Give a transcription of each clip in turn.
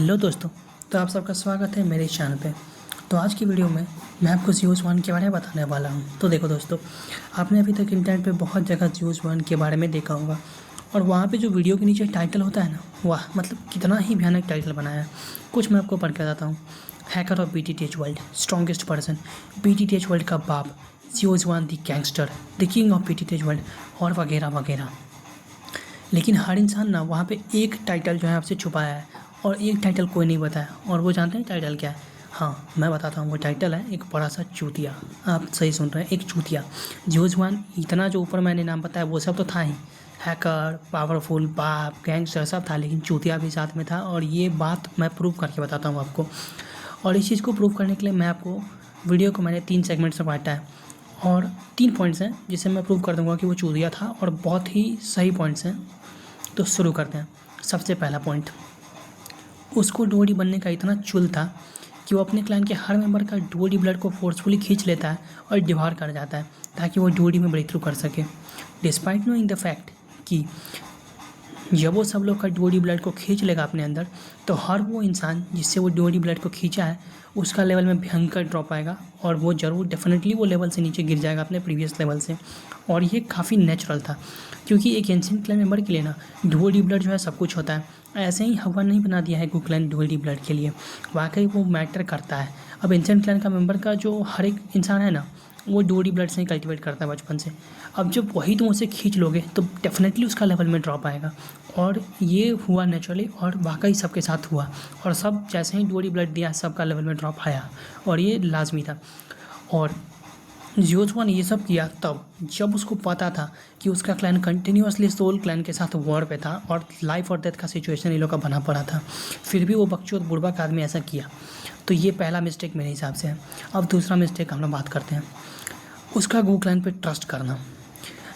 Hello दोस्तों। तो आप सबका स्वागत है मेरे चैनल पे। तो आज की वीडियो में मैं आपको जियोस वन के बारे में बताने वाला हूँ। तो देखो दोस्तों, आपने अभी तक इंटरनेट पे बहुत जगह जियोस वन के बारे में देखा होगा और वहाँ पे जो वीडियो के नीचे टाइटल होता है ना, वाह मतलब कितना ही भयानक टाइटल बनाया है। कुछ मैं आपको पढ़ के बताता हूँ। Hacker of BTTH world, strongest person, BTTH world का बाप, Zeus one the gangster, the king of BTTH world और वगैरह वगैरह। लेकिन हर इंसान ना वहाँ पे एक टाइटल जो है आपसे छुपाया है और एक टाइटल कोई नहीं बताया। और वो जानते हैं टाइटल क्या है? हाँ, मैं बताता हूँ। वो टाइटल है एक बड़ा सा चूतिया। आप सही सुन रहे हैं, एक चूतिया। जियोस वन इतना जो ऊपर मैंने नाम बताया वो सब तो था ही, हैकर, पावरफुल, बाप, गैंगस्टर सब था, लेकिन चूतिया भी साथ में था। और ये बात मैं प्रूव करके बताता हूँ आपको। और इस चीज़ को प्रूव करने के लिए मैं आपको वीडियो को मैंने 3 सेगमेंट्स में बांटा है और 3 पॉइंट्स हैं जिससे मैं प्रूव कर दूंगा कि वो चूतिया था, और बहुत ही सही पॉइंट्स हैं। तो शुरू करते हैं। सबसे पहला पॉइंट, उसको डीओडी बनने का इतना चुल था कि वो अपने क्लैन के हर मेंबर का डीओडी ब्लड को फोर्सफुली खींच लेता है और डिवार कर जाता है ताकि वो डीओडी में ब्रेक थ्रू कर सके। डिस्पाइट नोइंग द फैक्ट कि जब वो सब लोग का डीओडी ब्लड को खींच लेगा अपने अंदर, तो हर वो इंसान जिससे वो डीओडी ब्लड को खींचा है उसका लेवल में भयंकर ड्रॉप आएगा और वो ज़रूर डेफिनेटली वो लेवल से नीचे गिर जाएगा अपने प्रीवियस लेवल से। और ये काफ़ी नेचुरल था क्योंकि एक एंशिएंट क्लैन मेंबर के लिए ना डीओडी ब्लड जो है सब कुछ होता है। ऐसे ही भगवान नहीं बना दिया है गू क्लैन डीओडी ब्लड के लिए, वाकई वो मैटर करता है। अब एंशिएंट क्लैन का मेंबर का जो हर एक इंसान है ना, वो डीओडी ब्लड से ही कल्टिवेट करता है बचपन से। अब जब वही तुम उसे खींच लोगे तो डेफिनेटली उसका लेवल में ड्रॉप आएगा। और ये हुआ नेचुरली और वाकई सबके साथ हुआ। और सब जैसे ही डीओडी ब्लड दिया सबका लेवल में ड्रॉप आया और ये लाजमी था। और जियोस वन ये सब किया तब जब उसको पता था कि उसका क्लैन कंटिन्यूसली सोल क्लैन के साथ वॉर पे था और लाइफ और डेथ का सिचुएशन इन लोग का बना पड़ा था, फिर भी वो बकचोद बुड़बक आदमी ऐसा किया। तो ये पहला मिस्टेक मेरे हिसाब से है। अब दूसरा मिस्टेक हम लोग बात करते हैं, उसका गू क्लैन पे ट्रस्ट करना।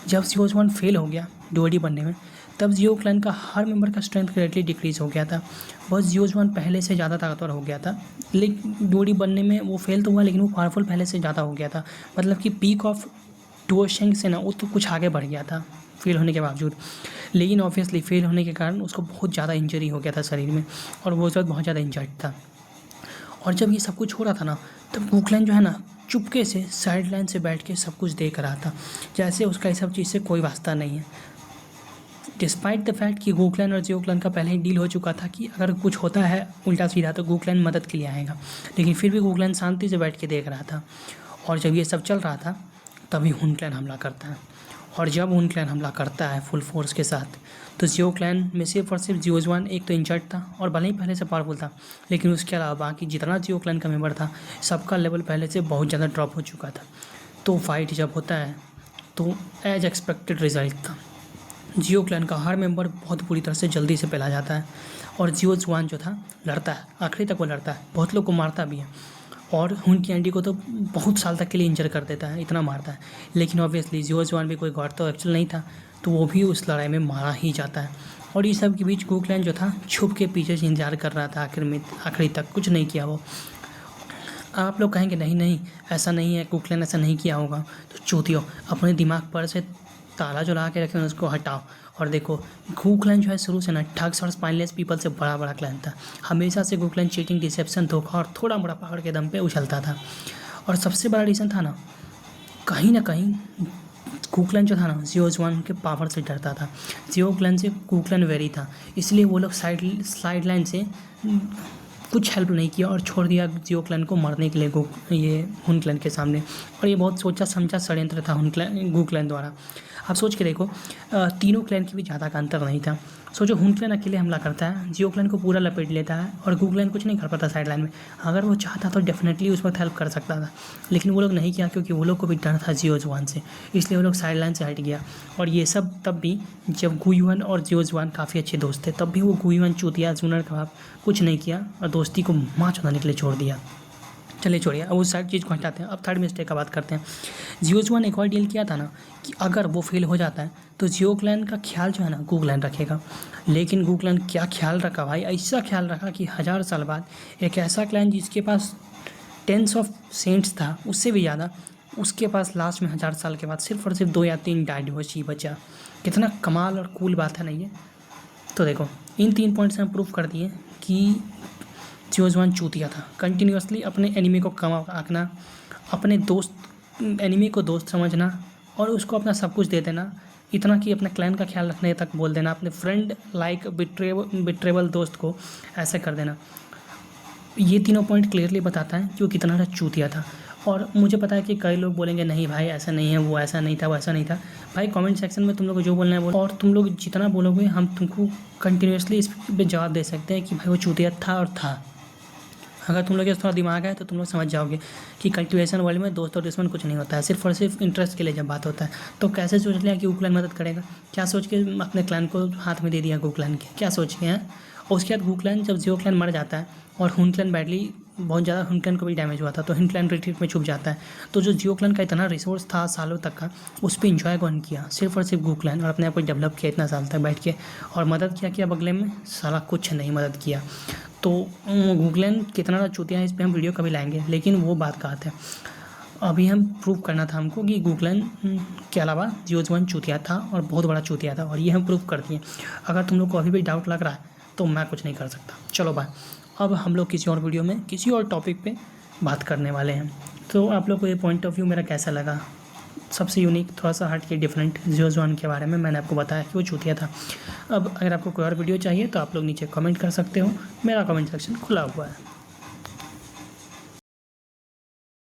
जब जियोस वन फेल हो गया डीओडी बनने में, तब जियो क्लैन का हर मेंबर का स्ट्रेंथ ग्रेटली डिक्रीज़ हो गया था। बस जियोस वन पहले से ज़्यादा ताकतवर हो गया था, लेकिन डीओडी बनने में वो फेल तो हुआ लेकिन वो पावरफुल पहले से ज़्यादा हो गया था। मतलब कि पीक ऑफ डुओशेंग से ना वो तो कुछ आगे बढ़ गया था फेल होने के बावजूद। लेकिन ऑब्वियसली फेल होने के कारण उसको बहुत ज़्यादा इंजरी हो गया था शरीर में और वो उस वक्त बहुत ज़्यादा इंजर्ड था। और जब ये सब कुछ हो रहा था ना, तब गू क्लैन जो है ना चुपके से साइड लाइन से बैठ के सब कुछ देख रहा था, जैसे उसका इस सब चीज़ से कोई वास्ता नहीं है। डिस्पाइट द फैक्ट कि गू क्लैन और जियो क्लैन का पहले ही डील हो चुका था कि अगर कुछ होता है उल्टा सीधा तो गू क्लैन मदद के लिए आएगा, लेकिन फिर भी गू क्लैन शांति से बैठ के देख रहा था। और जब ये सब चल रहा था तभी हुन क्लैन हमला करता है। और जब हुन क्लैन हमला करता है फुल फोर्स के साथ, तो जियो क्लैन में सिर्फ और सिर्फ जियोस वन एक तो इंजर्ड था और भले ही पहले से पावरफुल था, लेकिन उसके अलावा बाकी जितना जियो क्लैन का मेंबर था सबका लेवल पहले से बहुत ज़्यादा ड्रॉप हो चुका था। तो फाइट जब होता है तो एज एक्सपेक्टेड रिजल्ट था, जियो क्लैन का हर मेंबर बहुत बुरी तरह से जल्दी से पहला जाता है। और जियोस वन जो था लड़ता है, आखिरी तक वो लड़ता है, बहुत लोग को मारता भी है और हुन की एंडी को तो बहुत साल तक के लिए इंजर कर देता है, इतना मारता है। लेकिन ऑब्वियसली जियोस वन भी कोई गॉड तो एक्चुअल नहीं था, तो वो भी उस लड़ाई में मारा ही जाता है। और इस सब के बीच गू क्लैन जो था छुप के पीछे से इंतजार कर रहा था, आखिरी तक कुछ नहीं किया वो। आप लोग कहेंगे नहीं नहीं ऐसा नहीं है, गू क्लैन ऐसा नहीं किया होगा, तो चूतियो अपने दिमाग पर से ताला जो लगा के रखे हैं उसको हटाओ और देखो। गू क्लैन जो है शुरू से ना ठग्स और स्पाइनलेस पीपल से बड़ा बड़ा क्लैन था। हमेशा से गू क्लैन चीटिंग, डिसेप्शन, धोखा और थोड़ा मोड़ा पकड़ के दम पे उछलता था। और सबसे बड़ा रीज़न था ना कहीं गू क्लैन जो था ना जियोस वन के पावर से डरता था। जियो क्लैन से गू क्लैन वेरी था, इसलिए वो लोग साइड लाइन से कुछ हेल्प नहीं किया और छोड़ दिया जियो क्लैन को मरने के लिए ये हुन क्लैन के सामने। और ये बहुत सोचा समझा षड्यंत्र था गू क्लैन द्वारा। आप सोच के देखो, तीनों क्लैन के भी ज़्यादा का अंतर नहीं था। सोचो हुन क्लैन अकेले हमला करता है, जियो क्लैन को पूरा लपेट लेता है और गू क्लैन कुछ नहीं कर पाता साइड लाइन में। अगर वो चाहता तो डेफिनेटली उस वक्त हेल्प कर सकता था, लेकिन वो लोग नहीं किया क्योंकि वो लोग को भी डर था जियोस वन से, इसलिए वो लोग साइड लाइन से हट गया। और ये सब तब भी जब गू युआन और जियोस वन काफ़ी अच्छे दोस्त थे, तब भी वो गू युआन चूतिया जूनर कबाब कुछ नहीं किया और दोस्ती को माँ चुनाने के लिए छोड़ दिया। चलिए छोड़िए, अब उस साइड चीज़ को हटाते हैं। अब थर्ड मिस्टेक का बात करते हैं। जियोस वन एक और डील किया था ना कि अगर वो फेल हो जाता है तो जियो क्लैन का ख्याल जो है ना गू क्लैन रखेगा। लेकिन गू क्लैन क्या ख्याल रखा भाई, ऐसा ख्याल रखा कि 1000 साल बाद एक ऐसा क्लैन जिसके पास टेंस ऑफ सेंट्स था, उससे भी ज़्यादा, उसके पास लास्ट में 1000 साल के बाद सिर्फ और सिर्फ 2 या 3 डायवर्स ही बचा। कितना कमाल और कूल बात है ना ये। तो देखो इन 3 पॉइंट्स में प्रूफ कर दिए कि जियोज1 चूतिया था। कंटिन्यूअसली अपने एनिमी को कम आंकना, अपने दोस्त एनिमी को दोस्त समझना और उसको अपना सब कुछ दे देना, इतना कि अपने क्लैन का ख्याल रखने तक बोल देना, अपने फ्रेंड लाइक बिट्रेबल दोस्त को ऐसे कर देना। ये तीनों पॉइंट क्लियरली बताता है कि वो कितना ज़्यादा चूतिया था। और मुझे पता है कि कई लोग बोलेंगे नहीं भाई ऐसा नहीं है, वो ऐसा नहीं था, वो ऐसा नहीं था। भाई कमेंट सेक्शन में तुम लोग को जो बोलना है बोलो, और तुम लोग जितना बोलोगे हम तुमको कंटिन्यूअसली इस पे जवाब दे सकते हैं कि भाई वो चूतिया था और था। अगर तुम लोग के थोड़ा दिमाग है तो तुम लोग समझ जाओगे कि कल्टिवेशन वर्ल्ड में दोस्त और दुश्मन कुछ नहीं होता है, सिर्फ और सिर्फ इंटरेस्ट के लिए जब बात होता है। तो कैसे सोच लिया कि वूक्लैन मदद करेगा? क्या सोच के अपने क्लैन को हाथ में दे दिया वूक्लैन के? क्या सोच के हैं? और उसके बाद वूक्लैन जब जियो क्लैन मर जाता है और हुन क्लैन बैडली बहुत ज़्यादा हुन क्लैन को भी डैमेज हुआ था, तो हुन क्लैन रिट्रीट में छुप जाता है। तो जो जियो क्लैन का इतना रिसोर्स था सालों तक का, उस पर इंजॉय कौन किया? सिर्फ और सिर्फ गू क्लैन, और अपने आप को डेवलप किया इतना साल तक बैठ के, और मदद किया बगले में साला कुछ नहीं मदद किया। तो गूगलैन कितना ज़्यादा चूतिया है इस पर हम वीडियो कभी लाएंगे, लेकिन वो बात कहा था अभी हम प्रूव करना था हमको कि गूगलैन के अलावा जियोज1 चूतिया था और बहुत बड़ा चूतिया था, और ये हम प्रूव कर दिए। अगर तुम लोग को अभी भी डाउट लग रहा है तो मैं कुछ नहीं कर सकता। चलो बाय, अब हम लोग किसी और वीडियो में किसी और टॉपिक पे बात करने वाले हैं। तो आप लोग को ये पॉइंट ऑफ व्यू मेरा कैसा लगा? सबसे यूनिक, थोड़ा सा हट के डिफरेंट जियोज1 के बारे में मैंने आपको बताया कि वो चूतिया था। अब अगर आपको कोई और वीडियो चाहिए तो आप लोग नीचे कमेंट कर सकते हो, मेरा कमेंट सेक्शन खुला हुआ है।